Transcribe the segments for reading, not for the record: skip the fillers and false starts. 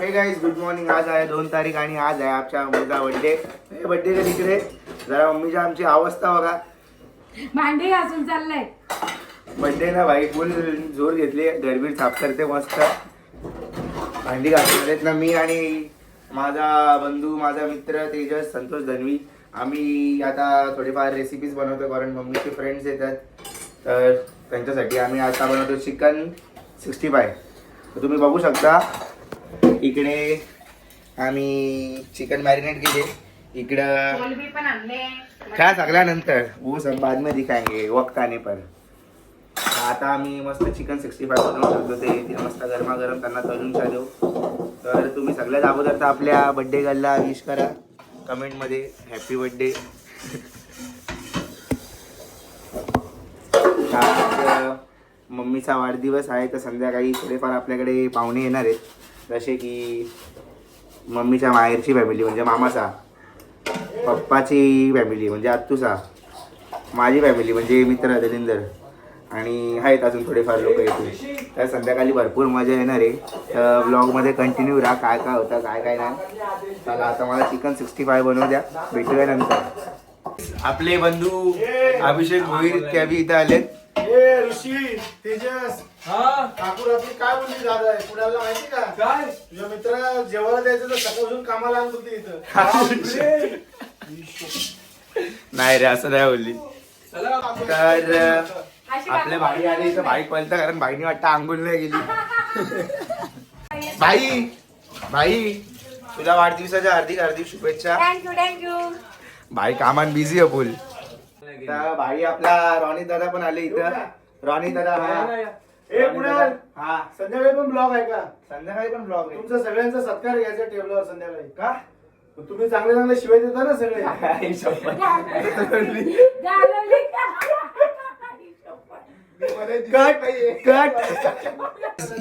हे guys good morning. आज आहे 2 तारीख आणि आज आहे आमच्या मुलगा बर्थडे. बर्थडे तिकडे जरा मम्मीच्या आमची अवस्था बघा. भांडी घासून चाललंय. बर्थडे ना भाई फुल जोर घेतली. गरबीर साफ करते मस्त. भांडी घासलेत ना मी आणि माझा बंधू माझा मित्र तेजस संतोष धनवी. आम्ही आता थोडेफार रेसिपीज बनवतो कारण मम्मीचे फ्रेंड्स येतात तर त्यांच्यासाठी आम्ही आता बनवतो चिकन 65. तर तुम्ही बघू शकता इकडे आम्ही चिकन मॅरिनेट केले. इकडं कोलबी पण आणले. काय सगळ्यानंतर वो सब बाद में दिखाएंगे वक्त आने पर. आता आम्ही मस्त चिकन 65 बनवू शकतो. ते मस्त गरमागरम त्यांना तळून देऊ. तर तुम्ही सगळ्यात अगोदर तर आपल्या बड्डे गर्लला विश करा कमेंटमध्ये हॅपी बड्डे. मम्मीचा वाढदिवस आहे तर संध्याकाळी थोडेफार आपल्याकडे पाहुणे येणार आहेत. जसे की मम्मीच्या माहेरची फॅमिली म्हणजे मामाचा, पप्पाची फॅमिली म्हणजे आत्तूचा, माझी फॅमिली म्हणजे मित्र दलिंदर आणि आहेत अजून थोडेफार लोक येतील. तर संध्याकाळी भरपूर मजा येणार आहे. तर ब्लॉगमध्ये कंटिन्यू राहा. काय काय होतं काय काय नाही. चला आता मला चिकन 65 बनवू द्या. भेटूया नंतर. आपले बंधू अभिषेक भोईर त्या बी इथं आलेत. ऋषी तेजस ठाकूर आपली काय बोलली दादा आहे पुण्याला माहिती का? काय तुझ्या मित्र जेवायला द्यायचं तर सकाळपासून कामाला आणत होती इथं. नाही रे असं नाही बोलली. तर आपल्या भाई आले तर भाई पळतं कारण भाईनी वाटतं आंघोळ नाही गेली. भाई भाई तुला वाढदिवसाच्या हार्दिक हार्दिक शुभेच्छा. थँक्यू. भाई कामान बिझी आहे फुल. तर भाई आपला रॉनी दादा पण आले इथं. रॉनी दादा ए कुणाल हा संध्याकाळी पण ब्लॉग आहे का? संध्याकाळी पण ब्लॉग आहे. तुमचा सगळ्यांचा सत्कार घ्यायचा टेबलवर संध्याकाळी का? तुम्ही चांगले चांगले शिवाय देता ना सगळे.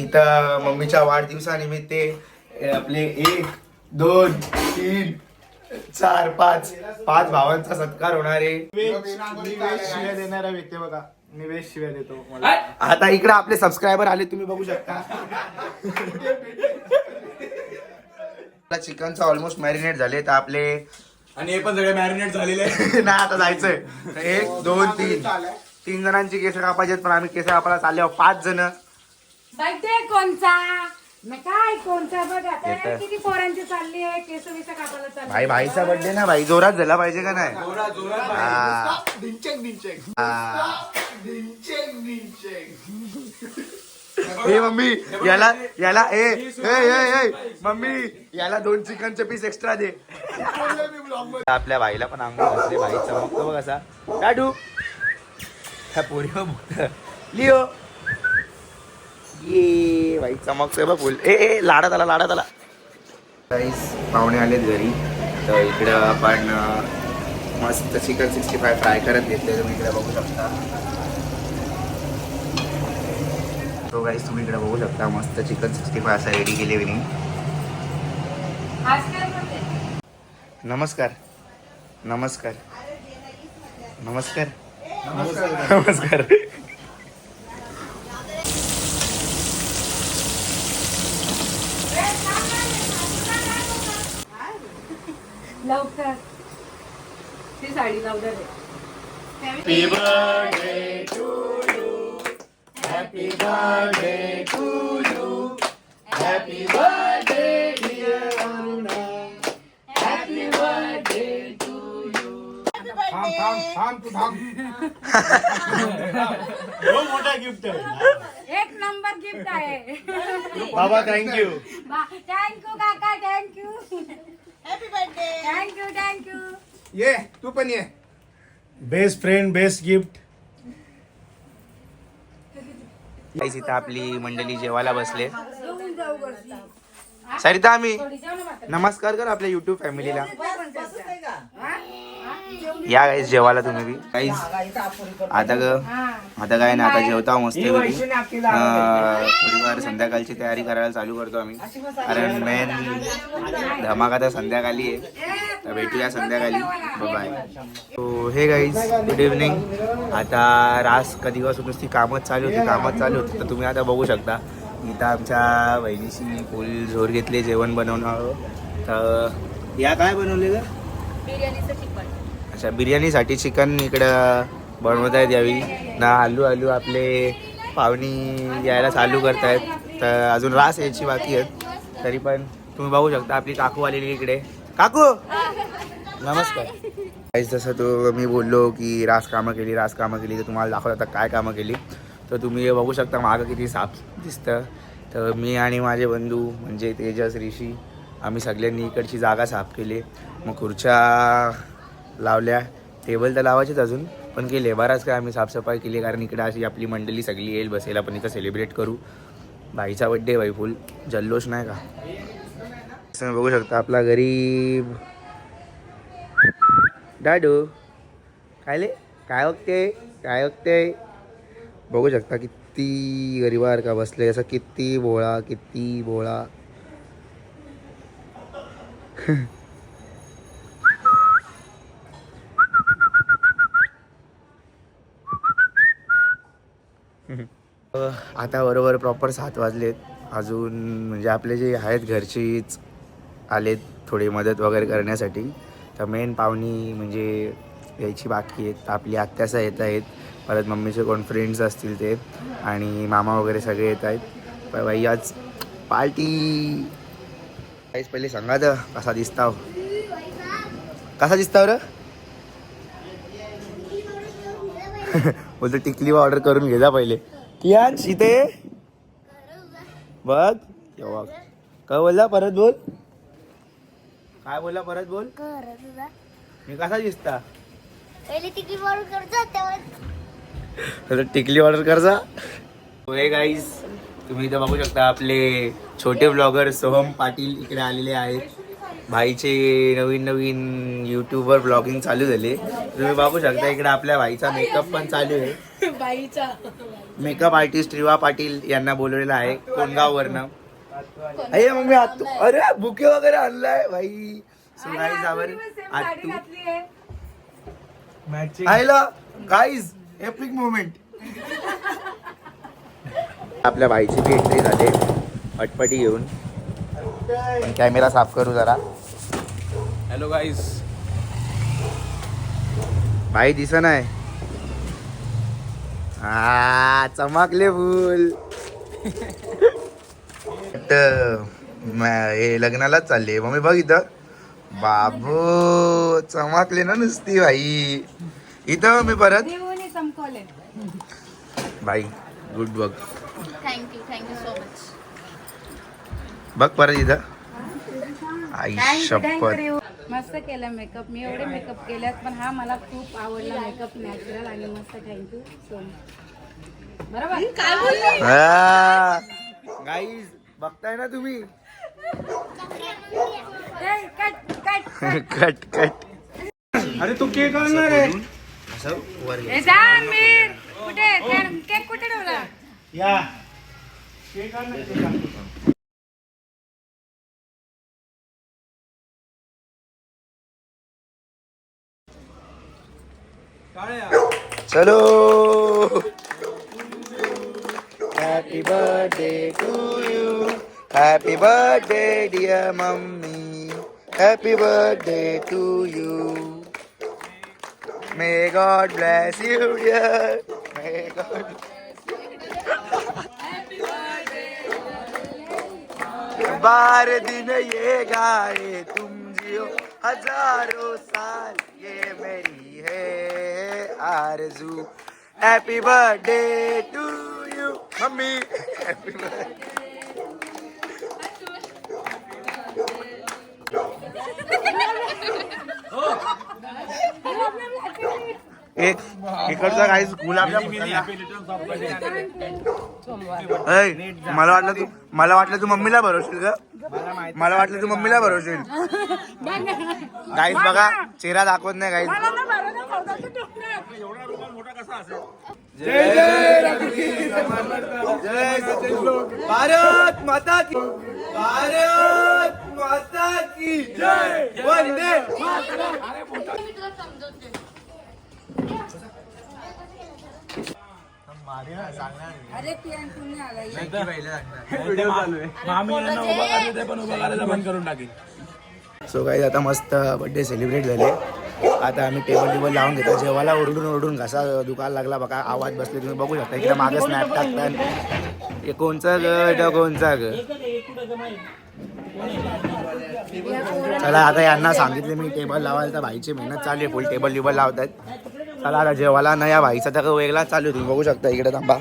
इथं मम्मीच्या वाढदिवसानिमित्त आपले 1 2 3 4 5 भावांचा सत्कार होणार आहे. शिवाय देणारा व्यक्ती बघा निवेश शिवाय देतो मला. आता इकडे आपले सबस्क्रायबर आले तुम्ही बघू शकता. चिकनचं ऑलमोस्ट मॅरिनेट झाले तर आपले आणि हे पण सगळे मॅरिनेट झालेले आहे. नाही आता जायचंय. 1 2 3 जणांची केस कापायचे पण आम्ही केस कापायला चालले 5 जण. बर्थडे कोणचा काय कोणचा बघ आता येतं. किती पोरांची चालली आहे केस विस कापायला चालली. भाई भाईचा बर्थडे ना भाई जोरात झाला पाहिजे का नाही. हा. ए मम्मी याला याला ए ए ए मम्मी याला 2 चिकनचे पीस एक्स्ट्रा दे. आपल्या भाईला पण अंघोळ घातले. भाई चमकतो बघ असा. काढू ह्या पोरी बघत लिओ ये भाई चमकतोय बघ फुल. ए लाडात आला. पाहुणे आलेत घरी तर इकडं आपण मस्त चिकन 65 फ्राय करत घेतले. तुम्ही इकडे बघू शकता. तो गाईस तुम्ही इकडे बघू शकता मस्त चिकन 65 असा रेडी केले विनी. आज काय बोलते? नमस्कार नमस्कार नमस्कार नमस्कार. लवकर ती साडी लावणार आहे. Happy birthday to you. Happy birthday to you. Happy birthday dear Aruna. Happy birthday to you. थांब तू थांब. मोठा गिफ्ट आहे. 1 नंबर गिफ्ट आहे. बाबा थँक्यू. थँक्यू काका थँक्यू. Happy birthday. थँक्यू. ये तू पण ये. Best friend best gift. इथं आपली मंडळी जेवायला बसले. सरिता आम्ही नमस्कार कर आपल्या युट्यूब फॅमिलीला. या गाईस जेवायला तुम्ही बी गाईस. आता काय ना आता जेवता मस्त थोडीफार संध्याकाळची तयारी करायला चालू करतो आम्ही कारण मेन धमाका तर संध्याकाळी आहे. तर भेटूया संध्याकाळी. Bye. So hey guys good evening. आता रास कधीपासून नुसती कामच चालू होती तर तुम्ही आता बघू शकता इथं आमच्या बहिणीशी फुल जोर घेतले जेवण बनवणं. तर या काय बनवले ग? बिर्याणीचं चिकन. अच्छा, बिर्याणीसाठी चिकन इकडं बनवत आहेत यावी ना. आलू आलू आपले पाहुणी यायला चालू करतायत. तर अजून रास यायची बाकी आहेत. तरी पण तुम्ही बघू शकता आपली काकू आलेली इकडे. काकू नमस्कार. जसं तो मी बोललो की रास कामं केली तर तुम्हाला दाखवत आता काय कामं केली. तर तुम्ही बघू शकता मागं किती साफ दिसतं. तर मी आणि माझे बंधू म्हणजे तेजस, ऋषी आम्ही सगळ्यांनी इकडची जागा साफ केली. मग खुर्च्या लावल्या, टेबल तर लावायचेच अजून पण केले. बराच काय आम्ही साफसफाई केली कारण इकडे अशी आपली मंडळी सगळी येईल बसायला. पण इथं सेलिब्रेट करू. भाईचा बड्डे भाई फुल जल्लोष नाही का. तुम्ही बघू शकता आपला गरीब डाडू काय बघते बघू शकता किती गरीबार का बसले. असं किती भोळा आता बरोबर प्रॉपर 7 वाजलेत. अजून म्हणजे आपले जे आहेत घरचीच आलेत थोडी मदत वगैरे करण्यासाठी. तर मेन पाहुणी म्हणजे यायची बाकी आहेत. आपली आत्यासा येत आहेत, परत मम्मीचे कोण फ्रेंड्स असतील ते, आणि मामा वगैरे सगळे येत आहेत. पण बाई आज पार्टी. काहीच पहिले सांगा तर कसा दिसताव र. बोलतो टिकली ऑर्डर करून घे जा पहिले. कियांश इथे बघ. काय बोलला परत बोल. काय बोलला परत बोल. मी कसा दिसता. टिकली ऑर्डर कर जा. हे गाईज तुम्ही इथं बघू शकता आपले छोटे ब्लॉगर सोहम पाटील इकडे आलेले आहेत. भाईचे नवीन यूट्यूबवर ब्लॉगिंग चालू झाले. तुम्ही बघू शकता इकडे आपल्या भाईचा मेकअप पण चालू आहे. बाईचा मेकअप आर्टिस्ट रिवा पाटील यांना बोलवलेलं आहे कोणगाववरनं. अरे मम्मी अरे बुके वगैरे आणलाय भाई. सो गाईज आवर आत्तू आयला गाईज एपिक मोमेंट. आपल्या भाईची बी एंट्री झाले पटपटी घेऊन. कॅमेरा साफ करू जरा. Hello guys. भाई दिसत नाही. हा चमकले फुल. हे लग्नालाच चालले मम्मी बघ इथं. बाबू चमकले ना नुसती भाई. इथं मी परत संपवले. भाई गुड बघ. Thank you so much. बघ परत इथं. आई शपथ. मस्त केलं मेकअप. मी एवढे मेकअप केल्यात पण हा मला खूप आवडला मेकअप. नॅचरल आणि मस्त. Thank you so much. बरोबर काय बोलले गाईज बघताय ना तुम्ही. Cut cut. अरे तू केक आणणार आहे. असं वर घे. कुठे केक कुठे ठेवला. या केक आणणार. चलो. Happy birthday to you. Happy birthday dear mummy. Happy birthday to you. May God bless you dear. May God. बार दिन ये गाए तुम जियो हजारों साल. ये मेरी है आरज़ू. Happy birthday to you mummy. Happy birthday. एक इकडचा काही गुलाबजाम. मला वाटलं तू मम्मीला भरवशील का. मला वाटलं तू मम्मीला भरवशील. गाईस बघा चेहरा दाखवत नाही गाईस. भारत माता की. भारत माता की जय. वंदे अरे प्रियांकुने आला व्हिडिओ चालू आहे मामी यांना उभा करायचं ते पण उभा करायला बंद करून टाकेल. सो काही आता मस्त बड्डे सेलिब्रेट झाले. आता आम्ही टेबल लावून घेतो. जेवायला ओरडून घसा दुखायला लागला बघा. आवाज बसले तुम्ही बघू शकता. इकडे मागे स्नॅप टाकतात. हे कोणचा ग कोणचा ग. चला आता यांना सांगितले मी टेबल लावायला. तर भाईची मेहनत चालू आहे. फुल टेबल लावतात. चला आता जेवायला नाही या भाईचा तर वेगळा चालू आहे. तुम्ही बघू शकता इकडे थांबा.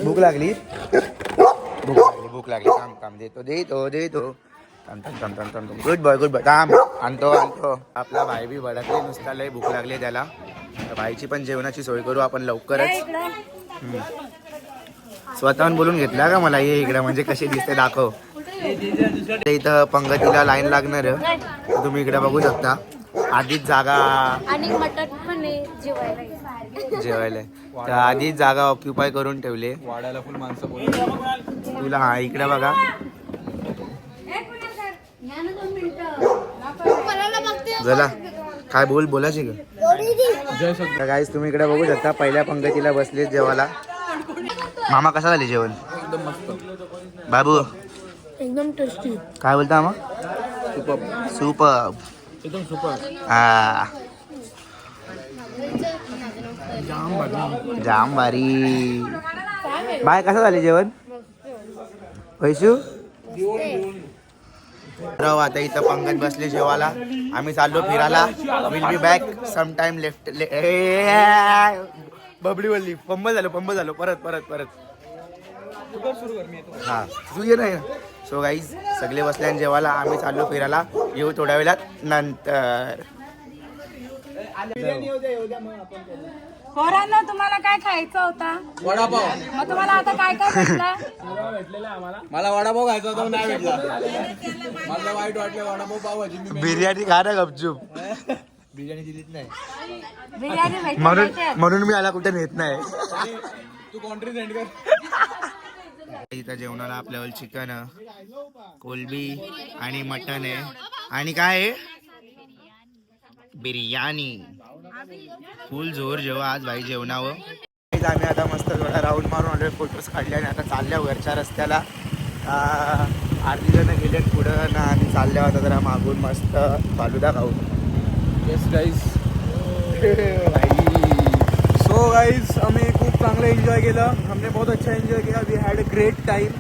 भूक लागली भूक लागली. काम देतो गुड बॉय काम आणतो आपला भाई बी भडकले नुसता. लय भूक लागली त्याला. भाईची पण जेवणाची सोय करू आपण लवकरच. स्वतःहून बोलून घेतला का मला ये इकडे म्हणजे कशी दिसते दाखव. इथं पंगतीला लाईन लागणार तुम्ही इकडे बघू शकता. आधीच जागा आणि मटण पण जेवायला तर आधीच जागा ऑक्युपाय करून ठेवले. वाड्याला फुल माणसं बोलू. तुला हा इकडे बघा. झाला काय बोलायची का गाईस. तुम्ही इकडे बघू शकता पहिल्या पंगतीला बसले जेवायला. मामा कसा झाले जेवण. एकदम मस्त बाबू एकदम टेस्टी. काय बोलता मामा. सुपर एकदम सुपर. हा जाम भारी. बाय कसं झाले जेवण पैशू. आता इथं पंगत बसले जेवायला. आम्ही चाललो फिरायला. Will be back some time left. बबडी वल्ली पंब झालो परत हा तू ये नाही. सो गाईज सगळे बसल्या जेवायला. आम्ही चाललो फिरायला. येऊ थोड्या वेळात नंतर. पोरांनो तुम्हाला काय खायचं होता. वडापाव. मग तुम्हाला आता काय भेटलं. मला वडापाव खायचा होता नाही भेटला. मला वाईट वाटलं. वडापाव पावभाजी मी बिर्याणी खा ना गपचूप. बिर्याणी दिलीच नाही. बिर्याणी भेटली म्हणून मी याला कुठे नेत नाही. तू कॉन्ट्री सेंड कर. इथं जेवणाला आपल्यावर चिकन कोलबी आणि मटन आहे. आणि काय आहे बिर्याणी. फुल जोर जेव्हा आज भाई जेवणावं. आम्ही आता मस्त थोडा राऊंड मारून आलोय. फोटोज काढले आणि आता चालल्या वरच्या रस्त्याला. अर्धी जण गेलेत पुढं ना. आम्ही चालल्या होता जरा मागून मस्त फालुदा खाऊ. Yes guys. सो गाईज आम्ही खूप चांगलं एन्जॉय केलं. हमने बहुत अच्छा एन्जॉय किया. We had a great time.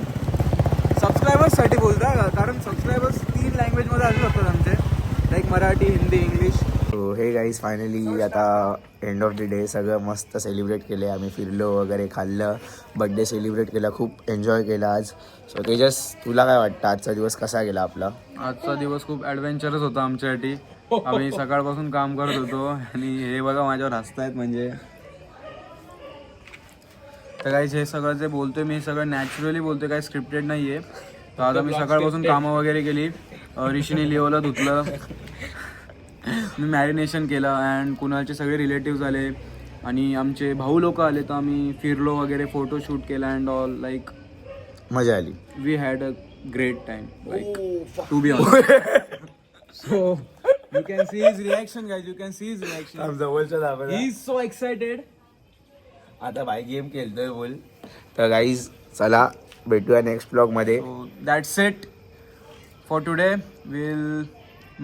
सबस्क्रायबर्ससाठी बोलता का कारण सबस्क्रायबर्स 3 लँग्वेजमध्ये असू शकतात आमचे. Like Marathi Hindi English. So hey guys finally आता एंड ऑफ द डे सगळं मस्त सेलिब्रेट केले. आम्ही फिरलो वगैरे खाल्लं. बड्डे सेलिब्रेट केला. खूप एन्जॉय केला आज. सो तेजस तुला काय वाटतं आजचा दिवस कसा गेला आपला. आजचा दिवस खूप ॲडव्हेंचरस होता आमच्यासाठी. आम्ही सकाळपासून काम करत होतो आणि हे बघा माझ्यावर हसतायत म्हणजे. तर काही हे सगळं जे बोलतोय मी हे सगळं नॅचरली बोलतोय. काही स्क्रिप्टेड नाही आहे. तर आता मी सकाळपासून कामं वगैरे केली. ऋषीने लिओला धुतलं. मी मॅरिनेशन केलं. अँड कुणालचे सगळे रिलेटिव्स आले आणि आमचे भाऊ लोक आले. तर आम्ही फिरलो वगैरे फोटोशूट केला अँड ऑल. लाईक मजा आली. We had a great time like to be honest. So you can see his reaction guys. You can see his reaction. जवळच्या ही इज सो एक्साइटेड. आता भाई गेम खेळतोय बोल. तर गाईज चला भेटूया नेक्स्ट ब्लॉग मध्ये. That's it for today. Will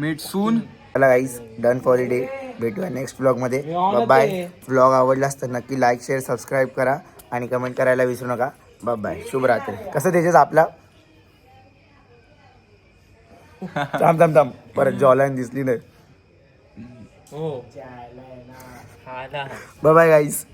meet soon. चला guys done for the day. भेटूया नेक्स्ट ब्लॉग मध्ये. बाय. ब्लॉग आवडलास तर नक्की लाईक शेअर सबस्क्राईब करा आणि कमेंट करायला विसरू नका. बाय. शुभरात्री. कसं त्याच्याच आपला थांब परत जॉलाईन दिसली नाही. Bye guys.